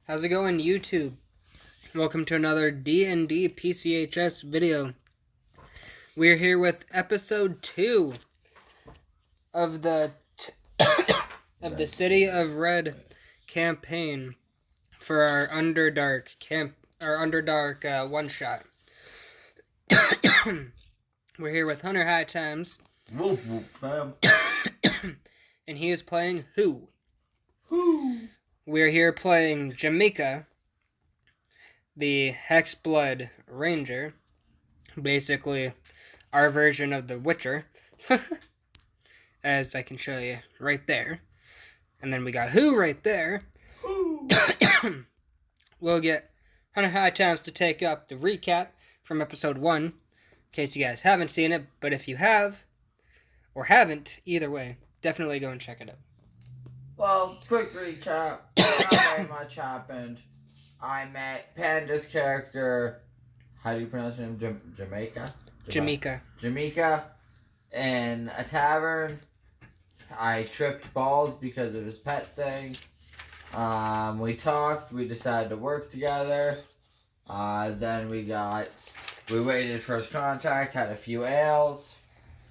How's it going, YouTube? Welcome to another D&D PCHS video. We're here with episode 2 of the City of Red campaign for our Underdark one shot. We're here with Hunter High Times. Whoop whoop fam. And he is playing Who? Who? We're here playing Jamaica, the Hexblood Ranger. Basically, our version of the Witcher. As I can show you right there. And then we got Who right there. Who? We'll get Hunter High Times to take up the recap from episode 1. In case you guys haven't seen it. But if you have, or haven't, either way, definitely go and check it out. Well, quick recap. Not very much happened. I met Panda's character. How do you pronounce her name? Jamaica? Jamaica. In a tavern. I tripped balls because of his pet thing. We talked. We decided to work together. Then we waited for his contact. Had a few ales.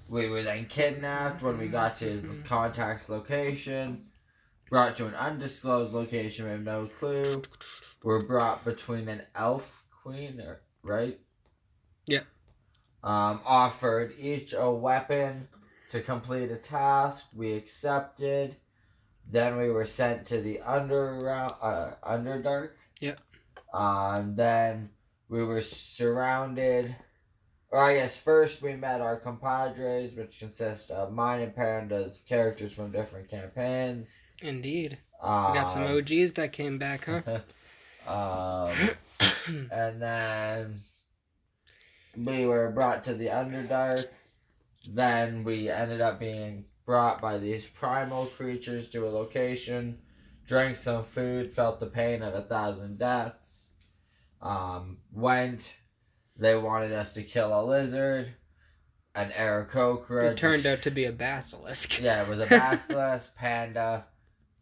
We were then kidnapped when we got to his contact's location. Brought to an undisclosed location, we have no clue. We're brought between an elf queen, right? Yep. Offered each a weapon to complete a task. We accepted. Then we were sent to the Underdark. Yep. Then we were surrounded. Or I guess first we met our compadres, which consist of mine and Panda's characters from different campaigns. Indeed. We got some OGs that came back, huh? And then we were brought to the Underdark. Then we ended up being brought by these primal creatures to a location. Drank some food, felt the pain of 1,000 deaths. They wanted us to kill a lizard, an Aarakocra. It turned out to be a basilisk. Yeah, it was a basilisk, Panda.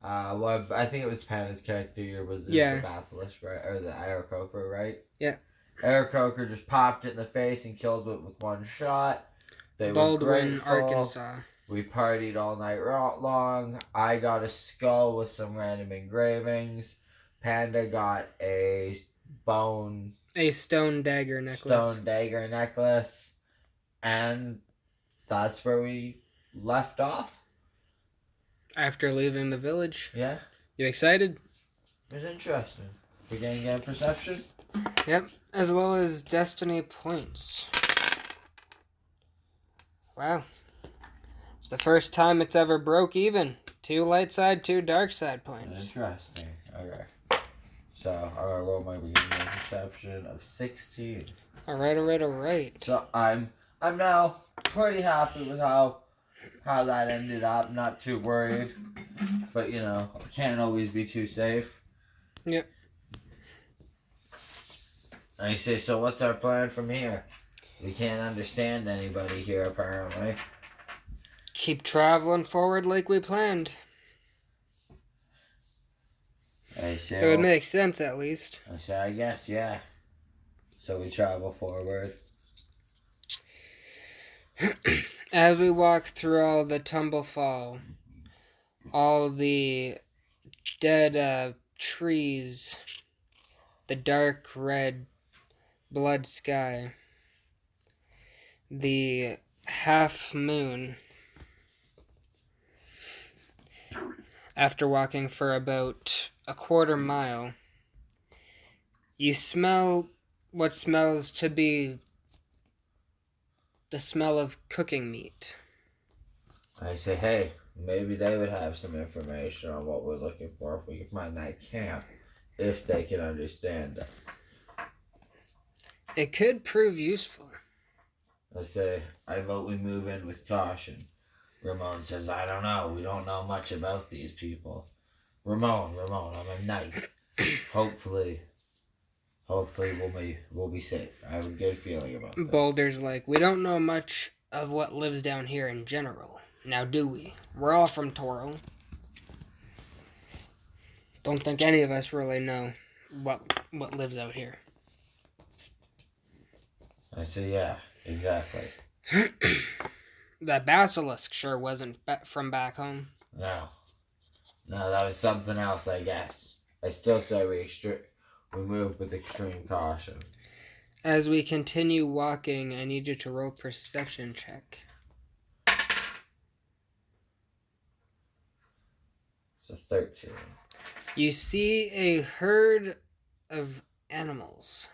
I think it was Panda's character was the basilisk, right? Or the Aarakocra, right? Yeah. Aarakocra just popped it in the face and killed it with one shot. They Baldwin, were grateful. Arkansas. We partied all night long. I got a skull with some random engravings. Panda got a stone dagger necklace. And that's where we left off. After leaving the village. Yeah. You excited? It was interesting. We're going to get perception? Yep. As well as destiny points. Wow. It's the first time it's ever broke even. 2 light side, 2 dark side points. Interesting. Okay. So, I'm going to roll my beginning perception of 16. Alright. So, I'm now pretty happy with how that ended up. Not too worried. But, I can't always be too safe. Yep. And you say, so what's our plan from here? We can't understand anybody here, apparently. Keep traveling forward like we planned. It would make sense, at least. I say, I guess, yeah. So we travel forward. As we walk through all the tumblefall, all the dead trees, the dark red blood sky, the half moon. After walking for about a quarter mile, you smell what smells to be the smell of cooking meat. I say, hey, maybe they would have some information on what we're looking for if we can find that camp, if they can understand us. It could prove useful. I say, I vote we move in with caution. Ramon says, I don't know. We don't know much about these people. Ramon, I'm a knight. Hopefully we'll be safe. I have a good feeling about this. Boulder's like, we don't know much of what lives down here in general. Now do we? We're all from Toril. Don't think any of us really know what lives out here. I say, yeah, exactly. That basilisk sure wasn't from back home. No, that was something else, I guess. I still say we move with extreme caution. As we continue walking, I need you to roll perception check. It's a 13. You see a herd of animals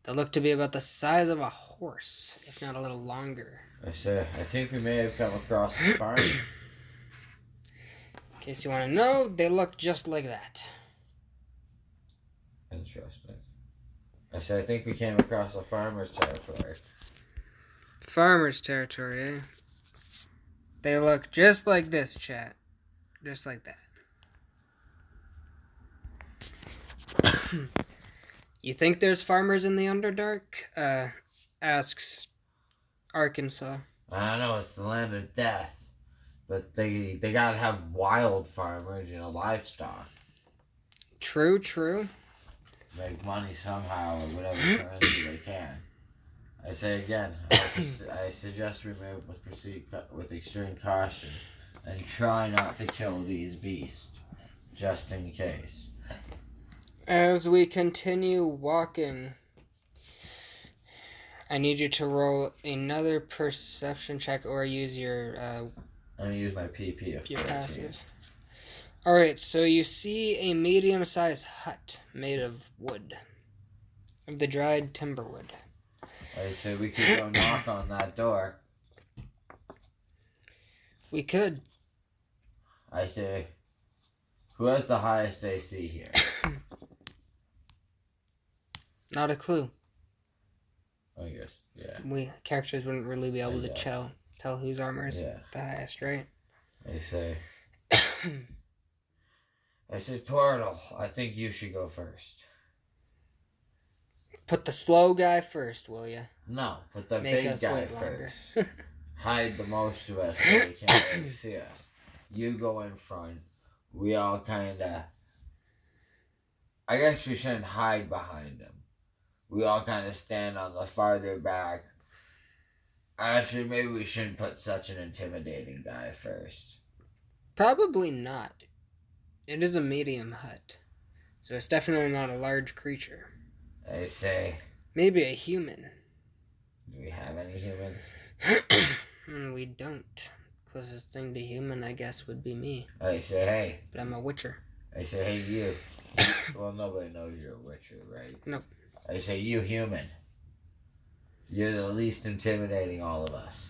that look to be about the size of a horse, if not a little longer. I think we may have come across a farm. In case you want to know, they look just like that. Interesting. I think we came across a farmer's territory. Farmer's territory, eh? They look just like this, chat. Just like that. You think there's farmers in the Underdark? Asks Arkansas. I know it's the land of death, but they gotta have wild farmers, livestock. True. Make money somehow or whatever currency they can. I say again, I suggest we move with extreme caution and try not to kill these beasts, just in case. As we continue walking, I need you to roll another perception check or use your... I'm going to use my PP of 14. Passive. Alright, so you see a medium-sized hut made of wood. Of the dried timber wood. I say we could go knock on that door. We could. I say, who has the highest AC here? Not a clue. I guess, yeah. Characters wouldn't really be able to tell whose armor is the highest, right? I say, Turtle, I think you should go first. Put the slow guy first, will ya? No, put the big guy first. Hide the most of us so they can't really see us. You go in front. We all kinda... I guess we shouldn't hide behind him. We all kind of stand on the farther back. Actually, maybe we shouldn't put such an intimidating guy first. Probably not. It is a medium hut. So it's definitely not a large creature. I say... Maybe a human. Do we have any humans? We don't. Closest thing to human, I guess, would be me. I say, hey. But I'm a witcher. I say, hey, you. Well, nobody knows you're a witcher, right? Nope. I say, you human. You're the least intimidating all of us.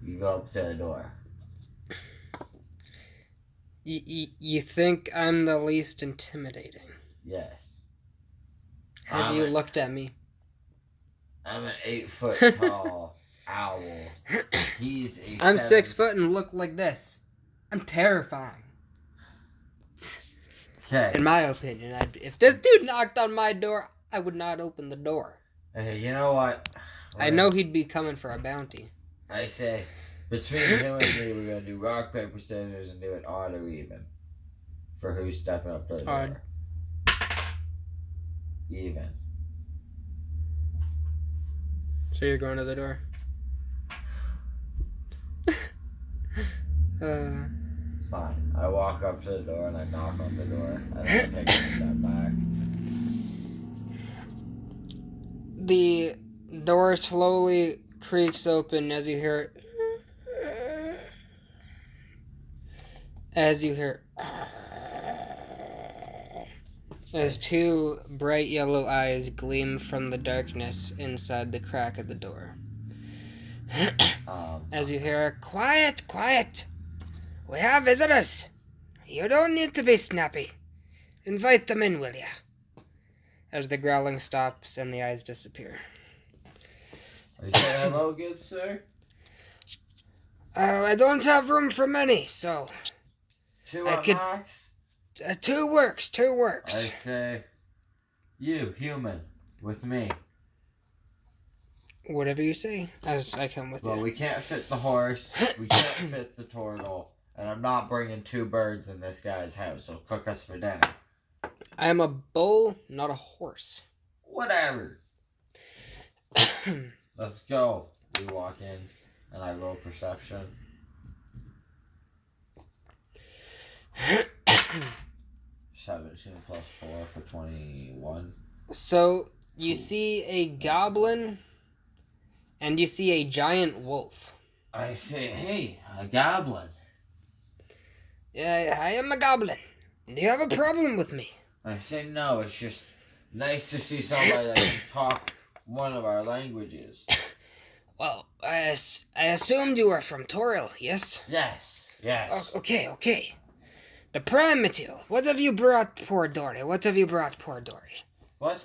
You go up to the door. You think I'm the least intimidating? Yes. Have you looked at me? I'm an 8-foot tall owl. He's I'm 6 foot and look like this. I'm terrifying. Okay. In my opinion, if this dude knocked on my door, I would not open the door. Hey, you know what? I know he'd be coming for a bounty. I say, between him and me, we're going to do rock, paper, scissors and do it odd or even. For who's stepping up to the Odd. door. Even. So you're going to the door? Fine. I walk up to the door and I knock on the door. And I take a step back. The door slowly creaks open as you hear... As two bright yellow eyes gleam from the darkness inside the crack of the door. As you hear, quiet, quiet. We have visitors. You don't need to be snappy. Invite them in, will ya? As the growling stops and the eyes disappear. I say, hello, good sir. I don't have room for many, so... Two max? Two works. I say, you, human, with me. Whatever you say, as I come with you. Well, we can't fit the horse, we can't fit the turtle, and I'm not bringing 2 birds in this guy's house, so cook us for dinner. I am a bull, not a horse. Whatever. Let's go. We walk in, and I roll perception. 17 plus 4 for 21. So, you see a goblin, and you see a giant wolf. I say, hey, a goblin. I am a goblin. Do you have a problem with me? I say, no, it's just nice to see somebody that can talk one of our languages. Well, I assumed you were from Toril, yes? Yes. Okay. The prime material. What have you brought poor Dory? What?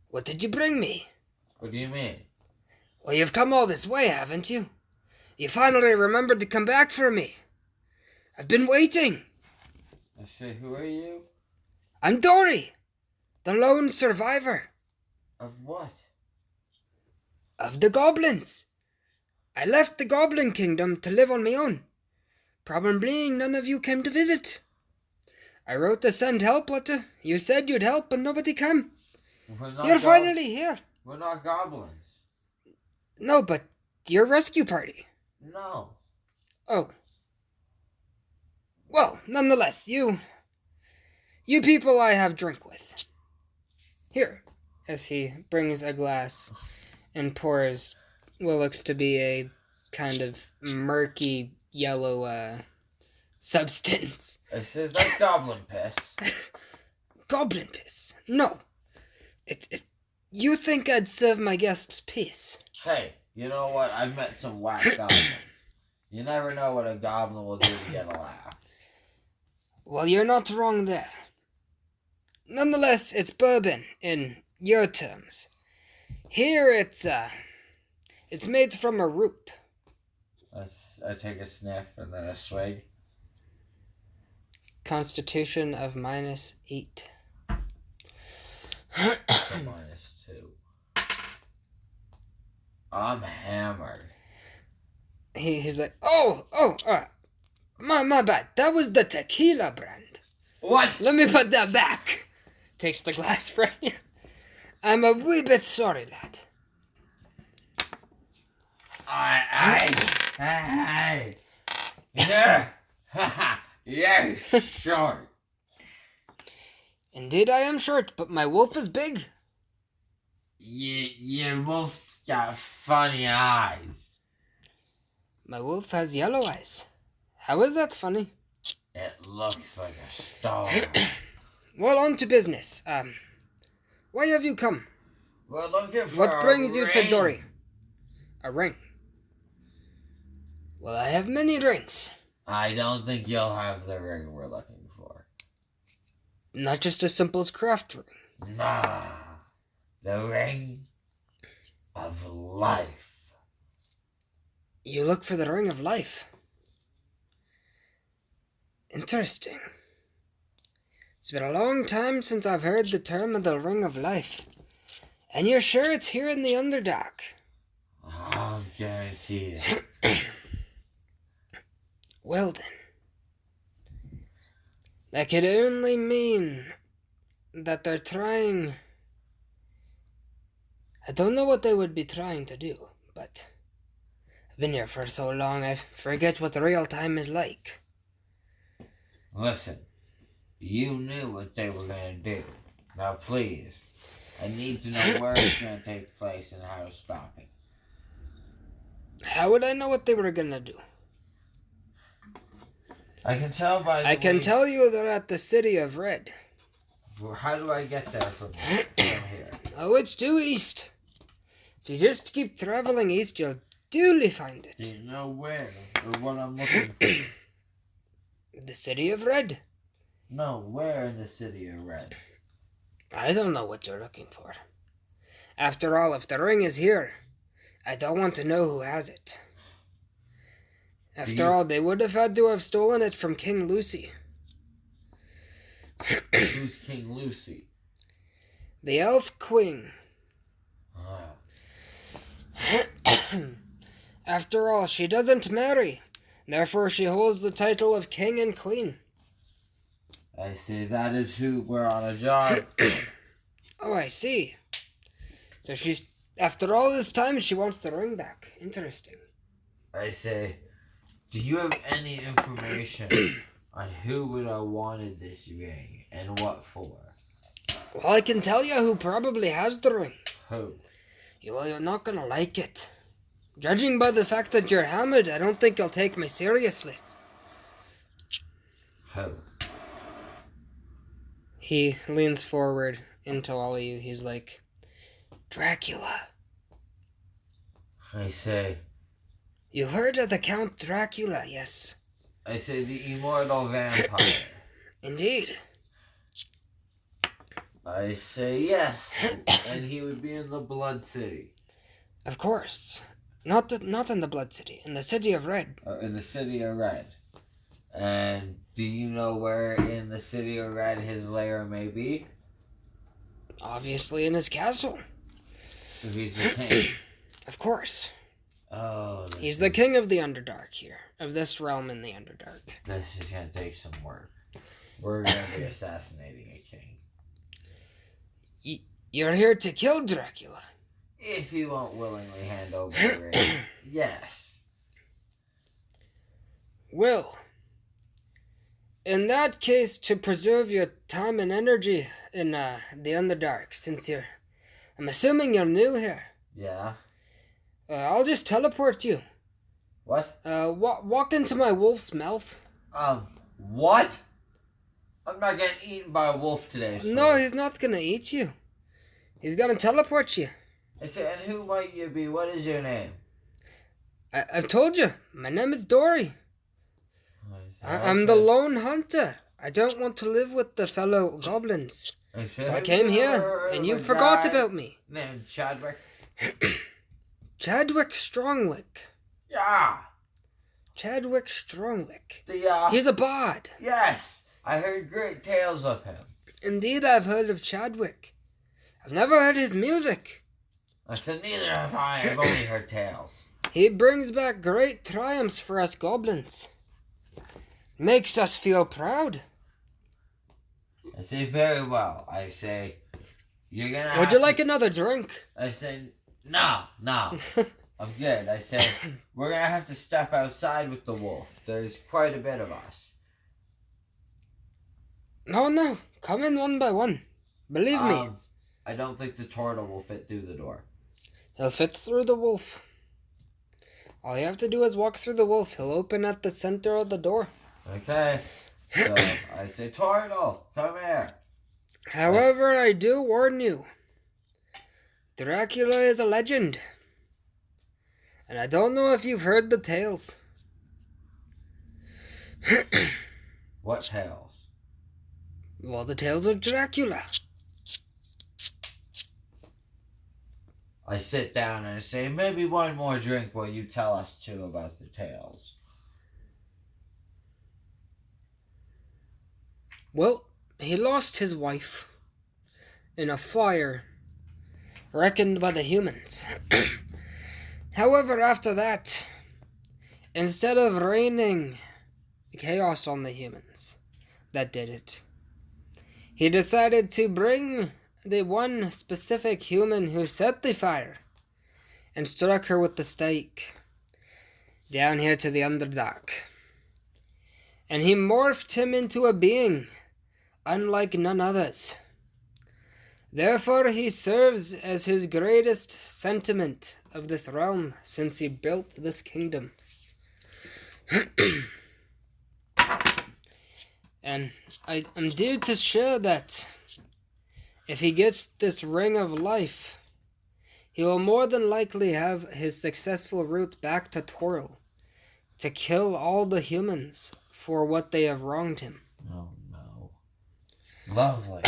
What did you bring me? What do you mean? Well, you've come all this way, haven't you? You finally remembered to come back for me. I've been waiting. I say, who are you? I'm Dory, the lone survivor. Of what? Of the goblins. I left the Goblin Kingdom to live on my own. Problem being, none of you came to visit. I wrote to send help letter. You said you'd help, but nobody came. You're finally here. We're not goblins. No, but your rescue party. No. Oh. Well, nonetheless, you people I have drink with. Here, as he brings a glass and pours what looks to be a kind of murky yellow substance. It says that's goblin piss. Goblin piss? No. You think I'd serve my guests peace? Hey, you know what? I've met some whack goblins. You never know what a goblin will do to get a laugh. Well, you're not wrong there. Nonetheless, it's bourbon, in your terms. Here it's made from a root. I take a sniff and then a swig. Constitution of -8. -2. I'm hammered. He's like, my bad. That was the tequila brand. What? Let me put that back. Takes the glass from you. I'm a wee bit sorry, lad. Hey. Yeah. You're short. Indeed, I am short, but my wolf is big. Your wolf's got funny eyes. My wolf has yellow eyes. How is that funny? It looks like a star. Well, on to business. Why have you come? We're looking for What brings a you to Dory? A ring. Well, I have many rings. I don't think you'll have the ring we're looking for. Not just as simple as craft ring. Nah. The ring of life. You look for the ring of life. Interesting. It's been a long time since I've heard the term of the ring of life. And you're sure it's here in the Underdark? I'll guarantee it. Well then. That could only mean that they're trying... I don't know what they would be trying to do, but I've been here for so long I forget what real time is like. Listen, you knew what they were going to do. Now please, I need to know where it's going to take place and how to stop it. How would I know what they were going to do? I can tell by the I can tell you they're at the city of Red. How do I get there from here? Oh, it's due east. If you just keep traveling east, you'll duly find it. Do you know where or what I'm looking for? The city of Red. No, where in the city of Red? I don't know what you're looking for. After all, if the ring is here, I don't want to know who has it. After all, they would have had to have stolen it from King Lucy. Who's King Lucy? The elf queen. After all, she doesn't marry. Therefore, she holds the title of king and queen. I say that is who we're on a job. Oh, I see. So she's, after all this time, she wants the ring back. Interesting. I say, do you have any information on who would have wanted this ring and what for? Well, I can tell you who probably has the ring. Who? Well, you're not gonna like it. Judging by the fact that you're hammered, I don't think you'll take me seriously. Who? He leans forward into all of you. He's like, Dracula. I say... You've heard of the Count Dracula, yes? I say the immortal vampire. Indeed. I say yes, and he would be in the Blood City. Of course. Not in the Blood City, in the City of Red. In the City of Red. And do you know where in the City of Red his lair may be? Obviously in his castle. So he's the king. Of course. Oh. He's the king of the Underdark here. Of this realm in the Underdark. This is going to take some work. We're going to be assassinating a king. You're here to kill Dracula. If you won't willingly hand over the ring, yes. Well, in that case, to preserve your time and energy in the Underdark, since I'm assuming you're new here. Yeah. I'll just teleport you. What? Walk into my wolf's mouth. What? I'm not getting eaten by a wolf today. So. No, he's not gonna eat you. He's gonna teleport you. I said, and who might you be? What is your name? I've told you. My name is Dory. I'm the lone hunter. I don't want to live with the fellow goblins. So I came here, and you forgot about me. Named Chadwick. Chadwick Strongwick. Yeah. Chadwick Strongwick. The, He's a bard. Yes. I heard great tales of him. Indeed, I've heard of Chadwick. I've never heard his music. I said, neither have I. I've only heard tales. He brings back great triumphs for us goblins. Makes us feel proud. I say, very well. I say, you're gonna Would you like another drink? I say, no. I'm good. I say, we're gonna have to step outside with the wolf. There's quite a bit of us. No. Come in one by one. Believe me. I don't think the turtle will fit through the door. He'll fit through the wolf. All you have to do is walk through the wolf. He'll open at the center of the door. Okay. So, I say, turtle, come here. However, I do warn you. Dracula is a legend. And I don't know if you've heard the tales. What tales? Well, the tales of Dracula. I sit down and I say, maybe one more drink while you tell us too about the tales. Well, he lost his wife in a fire reckoned by the humans. However, after that, instead of raining chaos on the humans that did it, he decided to bring the one specific human who set the fire and struck her with the stake down here to the Underdark. And he morphed him into a being unlike none others. Therefore he serves as his greatest sentiment of this realm since he built this kingdom. And I'm due to share that if he gets this ring of life, he will more than likely have his successful route back to Toril to kill all the humans for what they have wronged him. Oh no. Lovely.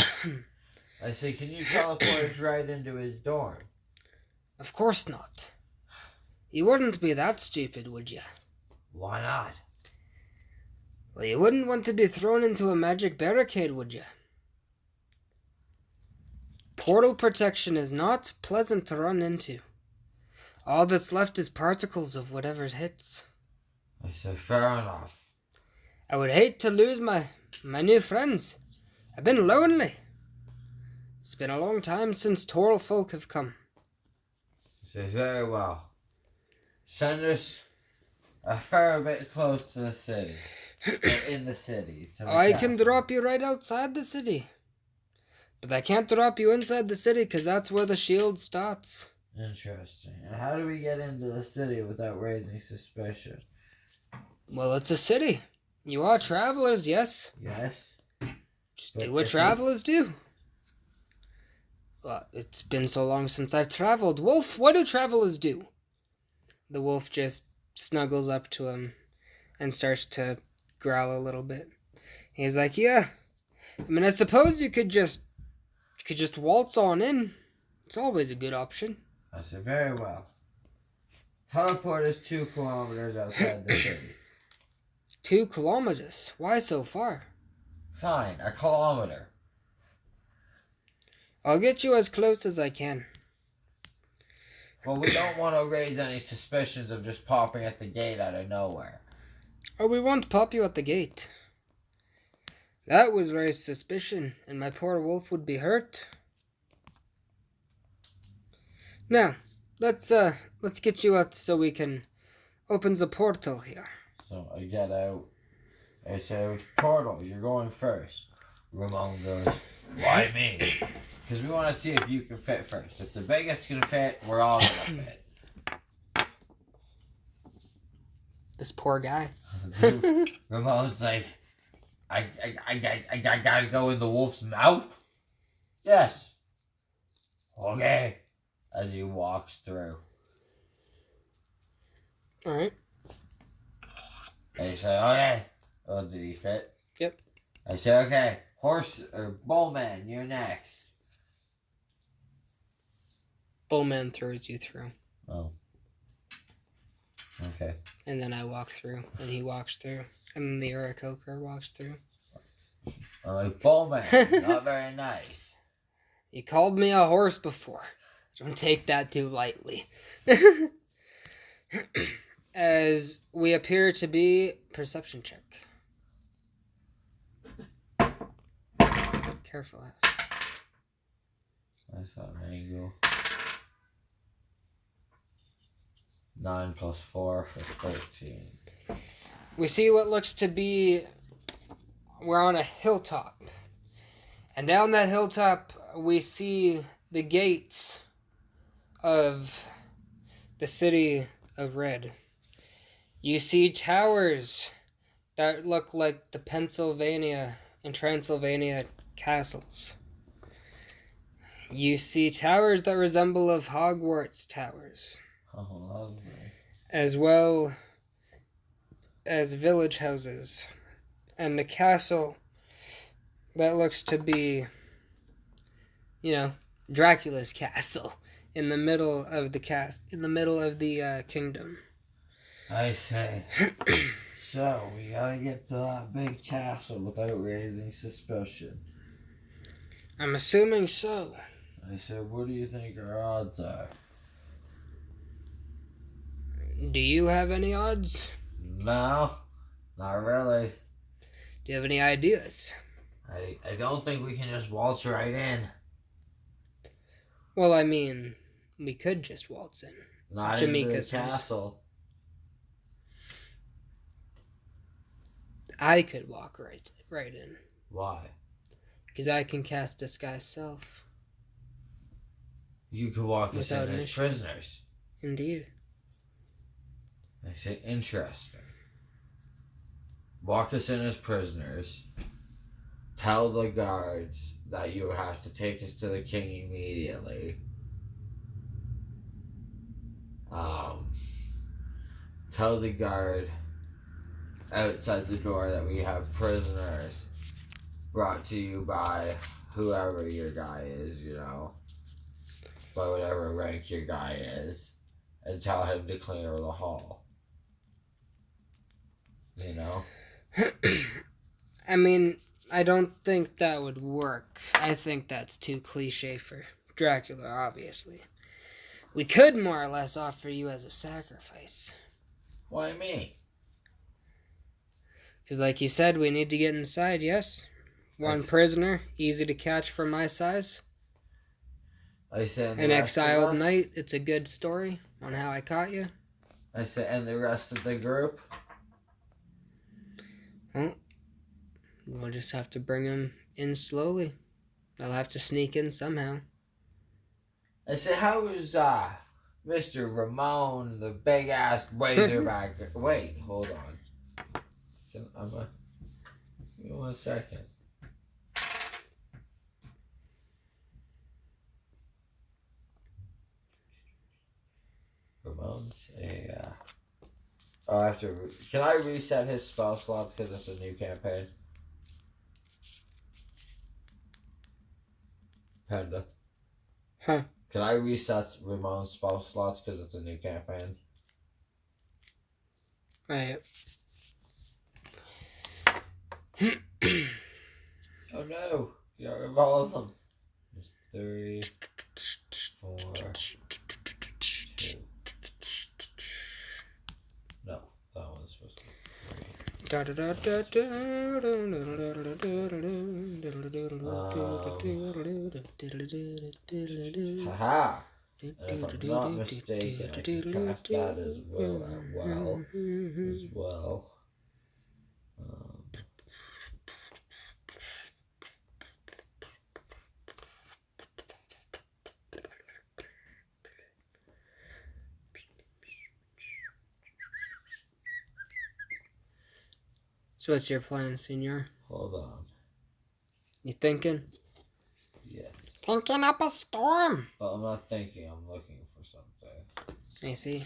I say, can you teleport us right into his dorm? Of course not. You wouldn't be that stupid, would you? Why not? Well, you wouldn't want to be thrown into a magic barricade, would you? Portal protection is not pleasant to run into. All that's left is particles of whatever hits. I say, fair enough. I would hate to lose my new friends. I've been lonely. It's been a long time since tall folk have come. So very well. Send us a fair bit close to the city. Or in the city. I can drop you right outside the city. But I can't drop you inside the city because that's where the shield starts. Interesting. And how do we get into the city without raising suspicion? Well, it's a city. You are travelers, yes? Yes. Just do what travelers do. Well, it's been so long since I've traveled. Wolf, what do travelers do? The wolf just snuggles up to him and starts to growl a little bit. He's like, yeah. I mean, I suppose you could just waltz on in. It's always a good option. I said, very well. Teleport is 2 kilometers outside the city. 2 kilometers? Why so far? Fine, 1 kilometer. I'll get you as close as I can. Well, we don't want to raise any suspicions of just popping at the gate out of nowhere. Or we won't pop you at the gate. That was raised suspicion, and my poor wolf would be hurt. Now, let's get you out so we can open the portal here. So I get out. I say, portal, you're going first. Ramon goes, why me? Because we want to see if you can fit first. If the biggest can fit, we're all going to fit. This poor guy. Ramon's like, I gotta go in the wolf's mouth? Yes. Okay. As he walks through. Alright. I say, okay. Oh, did he fit? Yep. I say, okay. Horse or bowman, you're next. Bowman throws you through. Oh. Okay. And then I walk through, and he walks through, and then the Urakoker walks through. I'm like, bowman, not very nice. You called me a horse before. Don't take that too lightly. As we appear to be perception check. Careful. That's not an angle. 9 plus 4 for 13. We see what looks to be... We're on a hilltop. And down that hilltop, we see the gates of the city of Red. You see towers that look like the Pennsylvania and Transylvania castles. You see towers that resemble of Hogwarts towers. Oh, lovely. As well as village houses. And a castle that looks to be, Dracula's castle in the middle of the kingdom. I say. So, we gotta get to that big castle without raising suspicion. I'm assuming so. I said, what do you think our odds are? Do you have any odds? No, not really. Do you have any ideas? I don't think we can just waltz right in. Well, I mean, we could just waltz in. Not into the castle. I could walk right in. Why? Because I can cast Disguise Self. You could walk us in as prisoners. Indeed. I say, interesting. Walk us in as prisoners. Tell the guards that you have to take us to the king immediately. Tell the guard outside the door that we have prisoners brought to you by whoever your guy is, by whatever rank your guy is, and tell him to clear the hall. I mean, I don't think that would work. I think that's too cliche for Dracula, obviously. We could more or less offer you as a sacrifice. Why me? Because like you said, we need to get inside, yes? One prisoner, easy to catch for my size. I said, An exiled knight. It's a good story on how I caught you. I said, and the rest of the group. Well, we'll just have to bring them in slowly. They'll have to sneak in somehow. I said, how is Mr. Ramon, the big ass razorback? Wait, hold on. Give me 1 second. Ramon's Oh, I have to. Can I reset his spell slots because it's a new campaign? Panda. Huh. Can I reset Ramon's spell slots because it's a new campaign? Right. Oh no! You got rid of all of them. There's 3, 4, 2. No, that one's supposed to be 3. Haha! And if I'm not mistaken, I can cast that as well. So what's your plan, senor? Hold on. You thinking? Yeah. Thinking up a storm. Well, I'm not thinking. I'm looking for something. I see.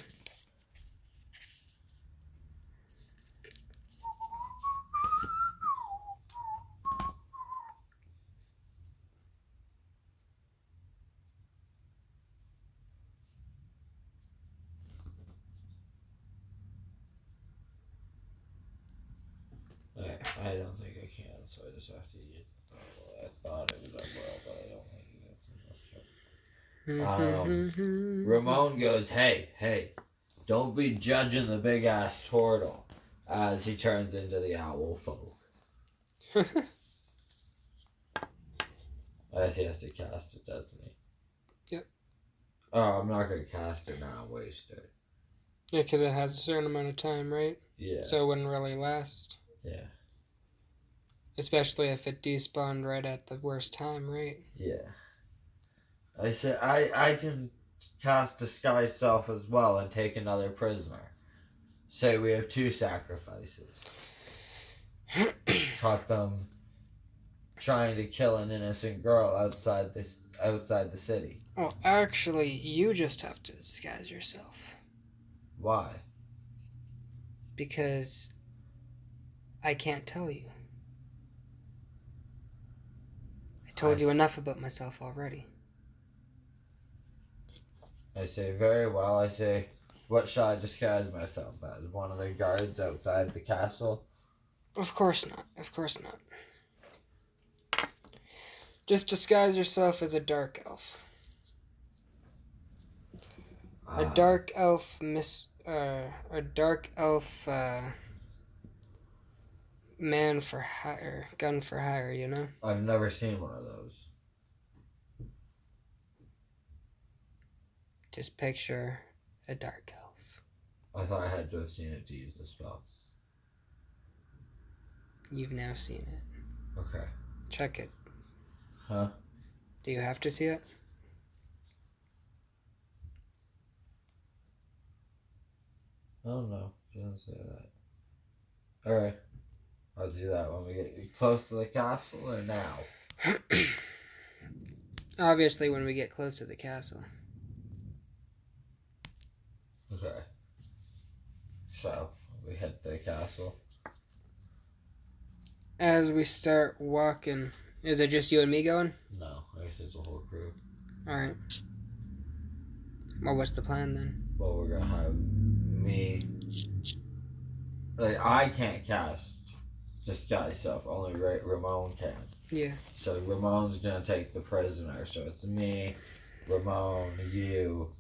I don't think I can, so I just have to eat. I thought it would have well, but I don't think it's enough. Ramon goes, hey, don't be judging the big ass turtle as he turns into the owl folk. I guess he has to cast it, doesn't he? Yep. Oh, I'm not going to cast it now, waste it. Yeah, because it has a certain amount of time, right? Yeah. So it wouldn't really last. Yeah. Especially if it despawned right at the worst time, right? Yeah. I said I can cast Disguise Self as well and take another prisoner. Say we have 2 sacrifices. Caught them trying to kill an innocent girl outside the city. Well, actually, you just have to disguise yourself. Why? Because I can't tell you. I told you enough about myself already. I say, very well. I say, what shall I disguise myself as? One of the guards outside the castle? Of course not. Of course not. Just disguise yourself as a dark elf. A dark elf man for hire, gun for hire, you know? I've never seen one of those. Just picture a dark elf. I thought I had to have seen it to use the spell. You've now seen it. Okay. Check it. Huh? Do you have to see it? Oh no, she doesn't say that. Alright. I'll do that when we get close to the castle or now? Obviously when we get close to the castle. Okay. So, we head to the castle. As we start walking, is it just you and me going? No, I guess it's a whole crew. Alright. Well, what's the plan then? Well, we're gonna have me. Like, I can't cast Disguise Self, only Ramon can. Yeah. So Ramon's gonna take the prisoner, so it's me, Ramon, you,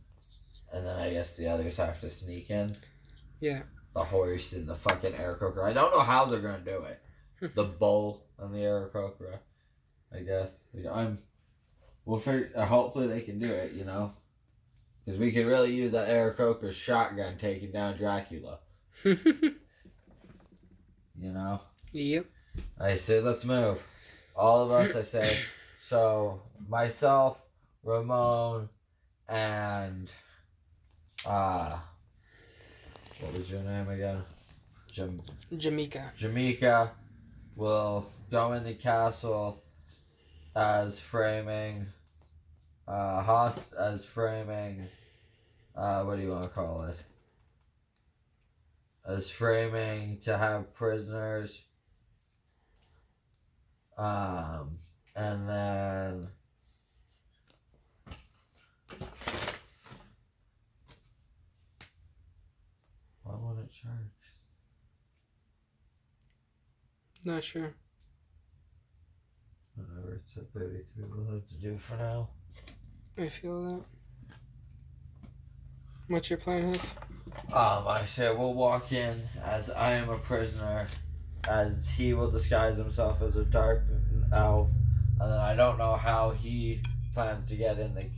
and then I guess the others have to sneak in. Yeah. The horse and the fucking air cooker. I don't know how they're gonna do it. The bull. on the Aarakocra, I guess. We'll figure. Hopefully they can do it. You know, because we could really use that Aarakocra shotgun taking down Dracula. You know. Yep. I say let's move. All of us. I say. So myself, Ramon, and what was your name again? Jamaica will go in the castle as framing, what do you want to call it? As framing to have prisoners. And then why won't it charge? Not sure. Whatever, it's at 33. We'll have to do for now. I feel that. What's your plan, Huff? I said we'll walk in as I am a prisoner, as he will disguise himself as a dark elf, and then I don't know how he plans to get in the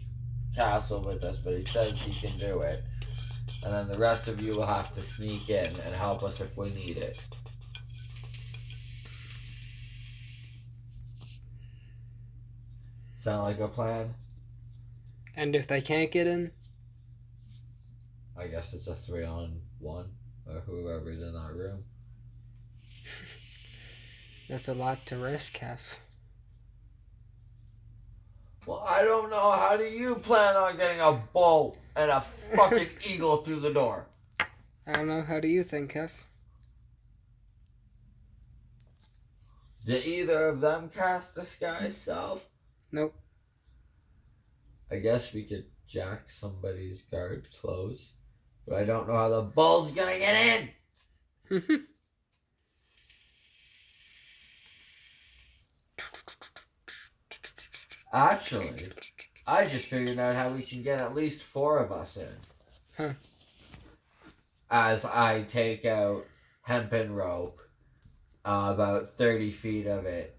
castle with us, but he says he can do it. And then the rest of you will have to sneak in and help us if we need it. Sound like a plan? And if they can't get in? I guess it's a 3-on-1, or whoever's in that room. That's a lot to risk, Hef. Well, I don't know. How do you plan on getting a bolt and a fucking eagle through the door? I don't know. How do you think, Hef? Did either of them cast Disguise Self? Nope. I guess we could jack somebody's guard clothes. But I don't know how the bull's gonna get in! Actually, I just figured out how we can get at least 4 of us in. Huh. As I take out hempen rope, about 30 feet of it,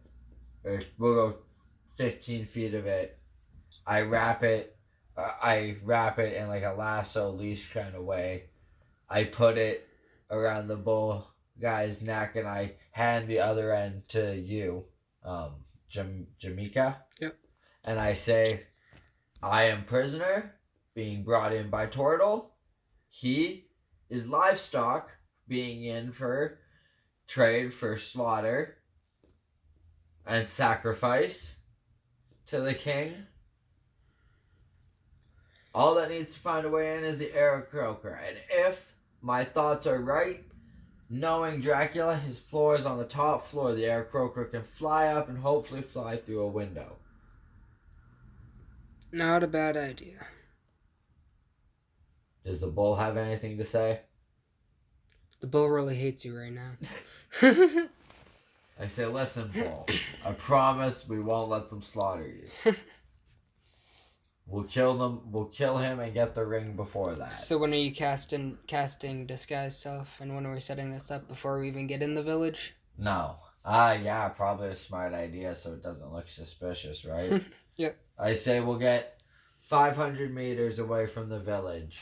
or we'll go 15 feet of it. I wrap it in like a lasso leash kind of way. I put it around the bull guy's neck, and I hand the other end to you, Jamaica. Yep. And I say, I am prisoner, being brought in by Tortle. He is livestock, being in for trade for slaughter and sacrifice to the king. All that needs to find a way in is the Aarakocra. And if my thoughts are right, knowing Dracula, his floor is on the top floor. The Aarakocra can fly up and hopefully fly through a window. Not a bad idea. Does the bull have anything to say? The bull really hates you right now. I say, listen, bull. I promise we won't let them slaughter you. We'll kill them. We'll kill him and get the ring before that. So when are you casting Disguise Self, and when are we setting this up before we even get in the village? No. Yeah, probably a smart idea so it doesn't look suspicious, right? Yep. I say we'll get 500 meters away from the village.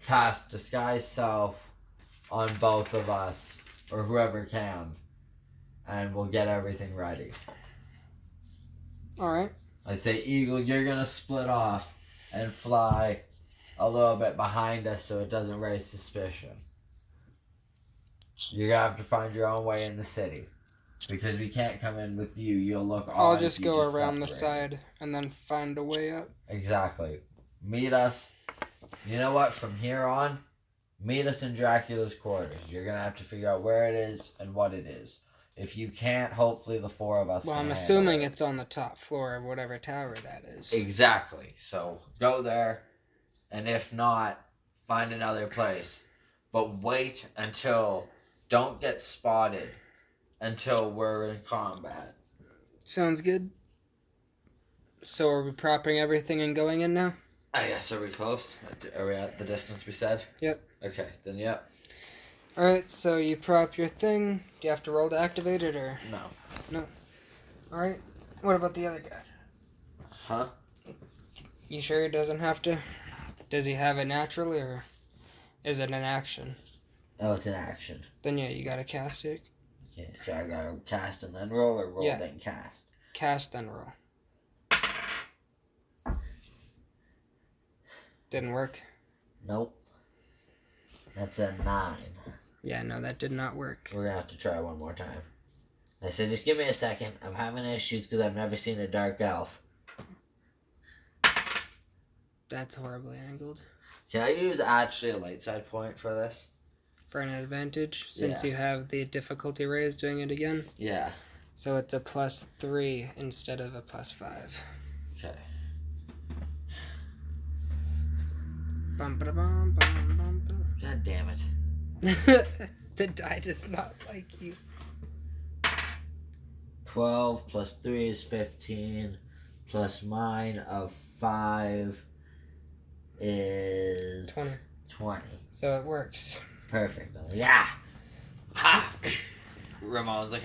Cast Disguise Self on both of us, or whoever can, and we'll get everything ready. Alright. I say, Eagle, you're going to split off and fly a little bit behind us so it doesn't raise suspicion. You're going to have to find your own way in the city. Because we can't come in with you. You'll look odd. I'll just go around the side and then find a way up. Exactly. Meet us. You know what? From here on, meet us in Dracula's quarters. You're going to have to figure out where it is and what it is. If you can't, hopefully the 4 of us Well, can I'm assuming it's on the top floor of whatever tower that is. Exactly. So go there, and if not, find another place. But wait until, don't get spotted until we're in combat. Sounds good. So are we propping everything and going in now? I guess, are we close? Are we at the distance we said? Yep. Okay, then yep. Alright, so you prop your thing. Do you have to roll to activate it, or? No. No. Alright. What about the other guy? Huh? You sure he doesn't have to? Does he have it naturally, or is it an action? Oh, it's an action. Then yeah, you gotta cast it. Okay, so I gotta cast and then roll, or roll then cast? Cast then roll. Didn't work. Nope. That's a 9. Yeah, no, that did not work. We're gonna have to try one more time. I said, just give me a second. I'm having issues because I've never seen a dark elf. That's horribly angled. Can I use actually a light side point for this? For an advantage, since you have the difficulty raised doing it again? Yeah. So it's a +3 instead of a +5. Okay. Bum, ba, bum, bum, bum, bum. God damn it. The die does not like you. 12 plus 3 is 15. Plus mine of 5 is 20. So it works. Perfect. Yeah. Ha! Ramon's like,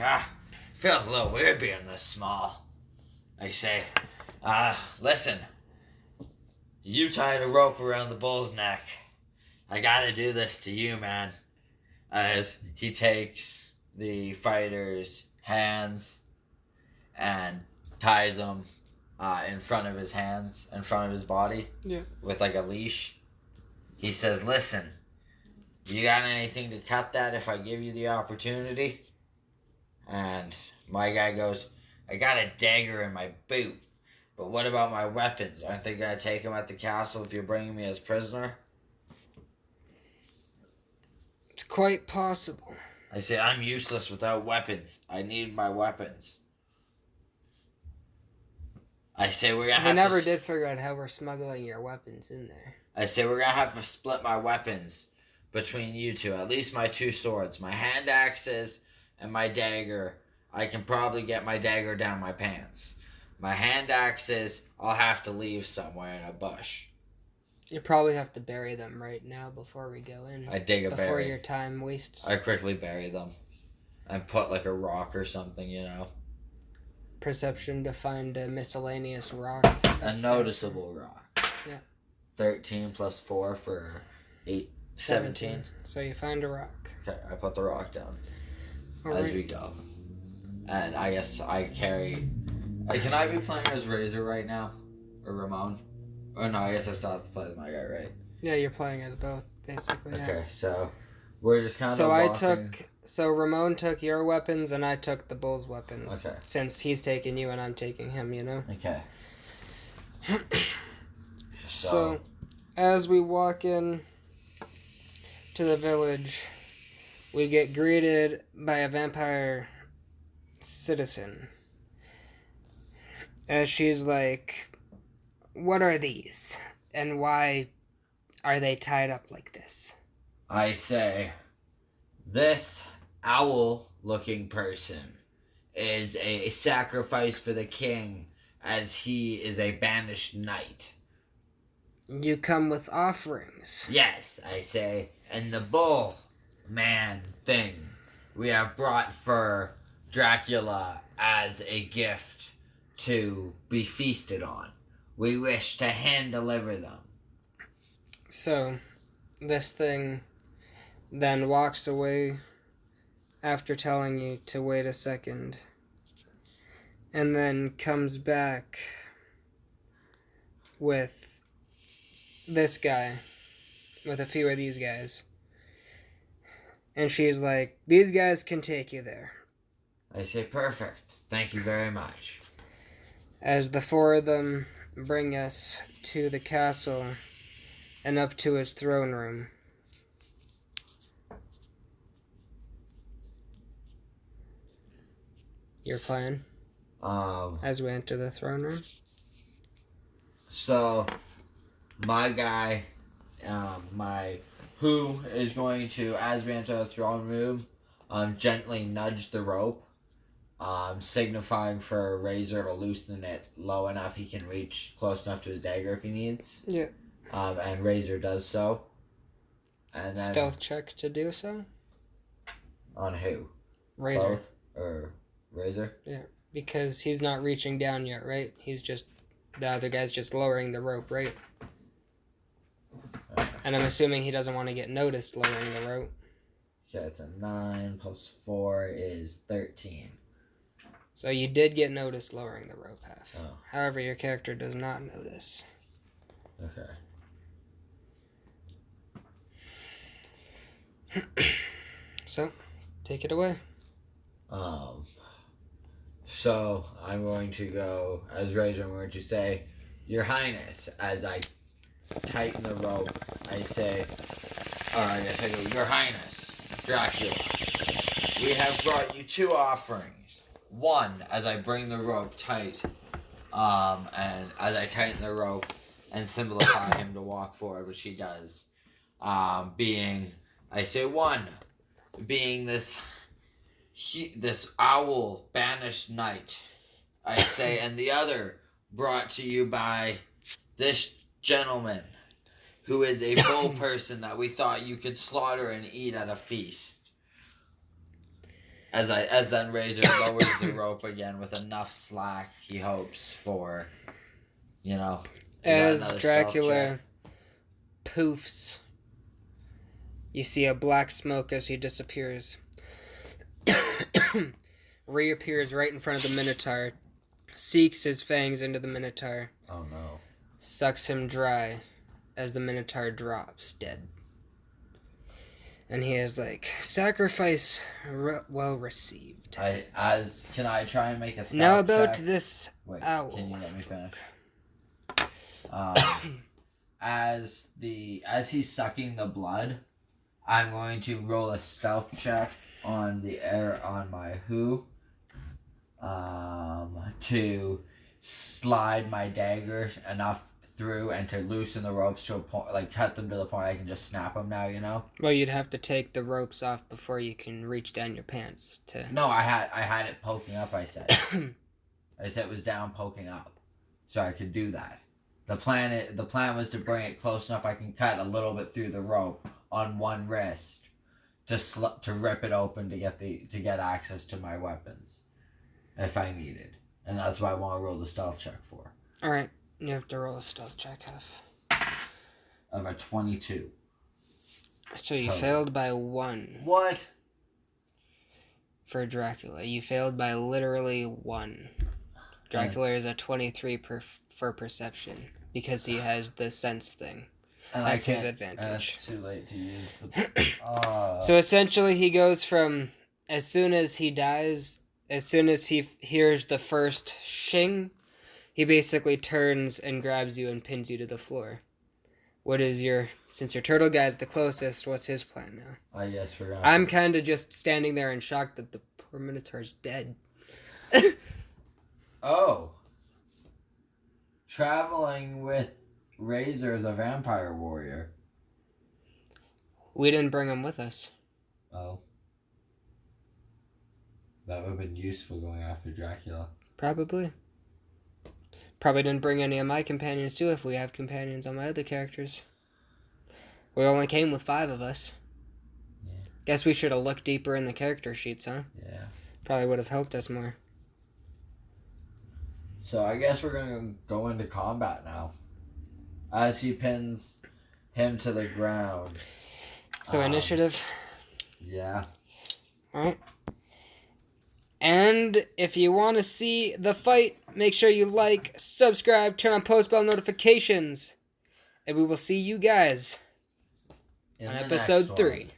feels a little weird being this small. I say, listen. You tied a rope around the bull's neck. I gotta do this to you, man. As he takes the fighter's hands and ties them in front of his hands, in front of his body, with like a leash. He says, listen, you got anything to cut that if I give you the opportunity? And my guy goes, I got a dagger in my boot, but what about my weapons? Aren't they going to take them at the castle if you're bringing me as prisoner? It's quite possible. I say, I'm useless without weapons. I need my weapons. I say, we're going to have to... We never did figure out how we're smuggling your weapons in there. I say, we're going to have to split my weapons between you two. At least my 2 swords. My hand axes and my dagger. I can probably get my dagger down my pants. My hand axes, I'll have to leave somewhere in a bush. You probably have to bury them right now before we go in. I dig a before berry. Your time wastes. I quickly bury them. And put like a rock or something, you know. Perception to find a miscellaneous rock. A noticeable rock. Yeah. 13 plus 4 for 8. 17. So you find a rock. Okay, I put the rock down. All as right. we go. And I guess I carry... Can I be playing as Razor right now? Or Ramon? Or no, I guess I still have to play as my guy, right? Yeah, you're playing as both, basically. Okay, yeah. so we're just kind of So Ramon took your weapons and I took the bull's weapons. Okay. Since he's taking you and I'm taking him, you know? Okay. So, as we walk in to the village, we get greeted by a vampire citizen. As she's like, what are these? And why are they tied up like this? I say, this owl-looking person is a sacrifice for the king, as he is a banished knight. You come with offerings. Yes, I say, and the bull man thing we have brought for Dracula as a gift to be feasted on. We wish to hand deliver them. So, this thing then walks away after telling you to wait a second, and then comes back with this guy, with a few of these guys. And she's like, these guys can take you there. I say, perfect. Thank you very much. As the 4 of them bring us to the castle and up to his throne room. Your plan? As we enter the throne room? So, my guy, who is going to, as we enter the throne room, gently nudge the rope, signifying for Razor to loosen it low enough he can reach close enough to his dagger if he needs. Yeah. And Razor does so. And then Stealth check to do so? on who? Razor. Both? Or Razor? Yeah, because he's not reaching down yet, right? The other guy's just lowering the rope, right? And I'm assuming he doesn't want to get noticed lowering the rope. Yeah, it's a 9 plus 4 is 13. So you did get noticed lowering the rope half. Oh. However, your character does not notice. Okay. So, take it away. So I'm going to go as Razor. I'm going to say, Your Highness, as I tighten the rope. I say, Your Highness, Dracula, we have brought you 2 offerings. 1, as I bring the rope tight, and as I tighten the rope and simplify him to walk forward, which he does. I say 1, being this owl banished knight, I say, and the other brought to you by this gentleman, who is a bull person that we thought you could slaughter and eat at a feast. As then Razor lowers the rope again with enough slack, he hopes, for, As Dracula poofs, you see a black smoke as he disappears. Reappears right in front of the Minotaur, seeks his fangs into the Minotaur. Oh no. Sucks him dry as the Minotaur drops dead. And he is like, sacrifice well received. Can I try and make a stealth now about check? this owl. Can you let me finish? As he's sucking the blood, I'm going to roll a stealth check on my who, to slide my dagger enough through and to loosen the ropes to a point, like cut them to the point I can just snap them now, Well, you'd have to take the ropes off before you can reach down your pants to... No, I had it poking up, I said. I said it was down poking up. So I could do that. The plan was to bring it close enough I can cut a little bit through the rope on one wrist to rip it open to get access to my weapons if I needed. And that's what I want to roll the stealth check for. Alright. You have to roll a stealth check, half. Of a 22. So you failed by 1. What? For Dracula. You failed by literally 1. Dracula is a 23 for perception, because he has the sense thing. And that's his advantage. And it's too late to use the... So essentially he goes from, as soon as he dies, as soon as he hears the first shing, he basically turns and grabs you and pins you to the floor. Since your turtle guy's the closest, what's his plan now? I guess we're gonna... I'm kind of just standing there in shock that the poor Minotaur's dead. Oh. Traveling with Razor as a vampire warrior. We didn't bring him with us. Oh. That would have been useful going after Dracula. Probably didn't bring any of my companions too, if we have companions on my other characters. We only came with 5 of us. Yeah. Guess we should have looked deeper in the character sheets, huh? Yeah. Probably would have helped us more. So I guess we're going to go into combat now. As he pins him to the ground. So initiative. Yeah. Alright. And if you want to see the fight, make sure you like, subscribe, turn on post bell notifications. And we will see you guys on episode 3.